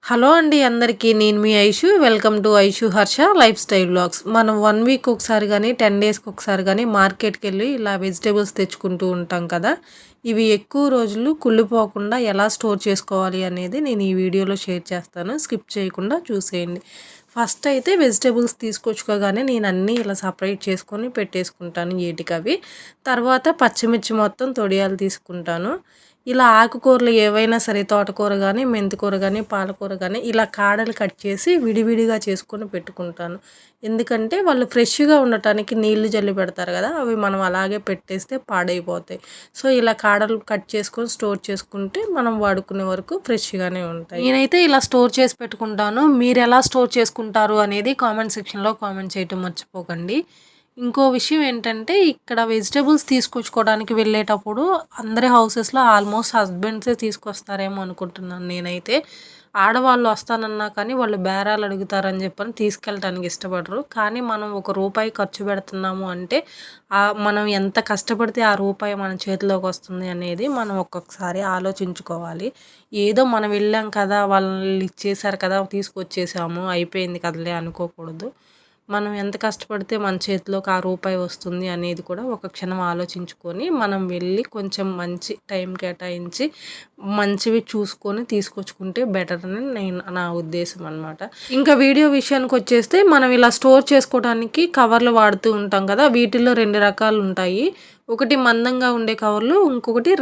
Hello అండి అందరికీ. నేను మీ Aishu. Welcome to Aishu Harsha lifestyle vlogs. మనం 1 వీక్ ఒకసారి కానీ 10 డేస్కి ఒకసారి కానీ మార్కెట్కి వెళ్ళి ఇలా వెజిటేబుల్స్ తెచ్చుకుంటూ ఉంటాం కదా. ఇవి ఎక్కువ రోజులు కుళ్ళిపోకుండా ఎలా స్టోర్ చేసుకోవాలి అనేది నేను ఈ వీడియోలో షేర్ చేస్తాను. స్కిప్ చేయకుండా చూసేయండి. ఫస్ట్ అయితే వెజిటేబుల్స్ తీసుకొచ్చుకోగానే నేను అన్నీ ఇలా సపరేట్ చేసుకొని పెట్టేసుకుంటాను ఏటికవి. తర్వాత పచ్చిమిర్చి మొత్తం తొడియాలు తీసుకుంటాను. ఇలా ఆకుకూరలు ఏవైనా సరే, తోటకూర కానీ, మెంతికూర కానీ, పాలకూర కానీ ఇలా కాడలు కట్ చేసి విడివిడిగా చేసుకొని పెట్టుకుంటాను. ఎందుకంటే వాళ్ళు ఫ్రెష్గా ఉండటానికి నీళ్లు జల్లి పెడతారు కదా, అవి మనం అలాగే పెట్టేస్తే పాడైపోతాయి. సో ఇలా కాడలు కట్ చేసుకొని స్టోర్ చేసుకుంటే మనం వాడుకునే వరకు ఫ్రెష్గానే ఉంటాయి. నేనైతే ఇలా స్టోర్ చేసి పెట్టుకుంటాను. మీరు ఎలా స్టోర్ చేసుకుంటారు అనేది కామెంట్ సెక్షన్లో కామెంట్ చేయటం మర్చిపోకండి. ఇంకో విషయం ఏంటంటే, ఇక్కడ వెజిటేబుల్స్ తీసుకొచ్చుకోవడానికి వెళ్ళేటప్పుడు అందరి హౌసెస్లో ఆల్మోస్ట్ హస్బెండ్సే తీసుకొస్తారేమో అనుకుంటున్నాను నేనైతే. ఆడవాళ్ళు వస్తానన్నా కానీ వాళ్ళు బేరాలు అడుగుతారని చెప్పని తీసుకెళ్ళటానికి ఇష్టపడరు. కానీ మనం ₹1 ఖర్చు పెడుతున్నాము అంటే మనం ఎంత కష్టపడితే ఆ రూపాయి మన చేతిలోకి వస్తుంది అనేది మనం ఒక్కొక్కసారి ఆలోచించుకోవాలి. ఏదో మనం వెళ్ళాం కదా, వాళ్ళు ఇచ్చేసారు కదా, తీసుకొచ్చేసాము అయిపోయింది కదలే అనుకోకూడదు. మనం ఎంత కష్టపడితే మన చేతిలోకి ఆ రూపాయి వస్తుంది అనేది కూడా ఒక క్షణం ఆలోచించుకొని మనం వెళ్ళి కొంచెం మంచి టైం కేటాయించి మంచివి చూసుకొని తీసుకొచ్చుకుంటే బెటర్ అని నా ఉద్దేశం అనమాట. ఇంకా వీడియో విషయానికి వచ్చేస్తే, మనం ఇలా స్టోర్ చేసుకోవడానికి కవర్లు వాడుతూ ఉంటాం కదా. వీటిల్లో 2 రకాలు ఉంటాయి. ఒకటి మందంగా ఉండే కవర్లు, ఇంకొకటి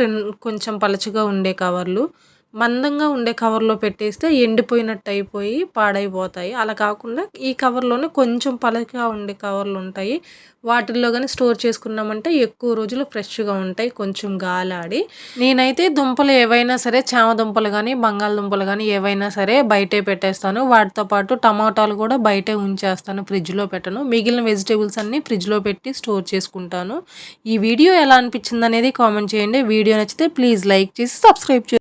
కొంచెం పలచగా ఉండే కవర్లు. మందంగా ఉండే కవర్లో పెట్టేస్తే ఎండిపోయినట్టు అయిపోయి పాడైపోతాయి. అలా కాకుండా ఈ కవర్లోనే కొంచెం పలచగా ఉండే కవర్లు ఉంటాయి. వాటిల్లో కానీ స్టోర్ చేసుకున్నామంటే ఎక్కువ రోజులు ఫ్రెష్గా ఉంటాయి, కొంచెం గాలాడి. నేనైతే దుంపలు ఏవైనా సరే, చామ దుంపలు కానీ, బంగాళదుంపలు కానీ ఏవైనా సరే బయటే పెట్టేస్తాను. వాటితో పాటు టమాటాలు కూడా బయటే ఉంచేస్తాను, ఫ్రిడ్జ్లో పెట్టను. మిగిలిన వెజిటేబుల్స్ అన్నీ ఫ్రిడ్జ్లో పెట్టి స్టోర్ చేసుకుంటాను. ఈ వీడియో ఎలా అనిపించింది అనేది కామెంట్ చేయండి. వీడియో నచ్చితే ప్లీజ్ లైక్ చేసి సబ్స్క్రైబ్ చేయండి.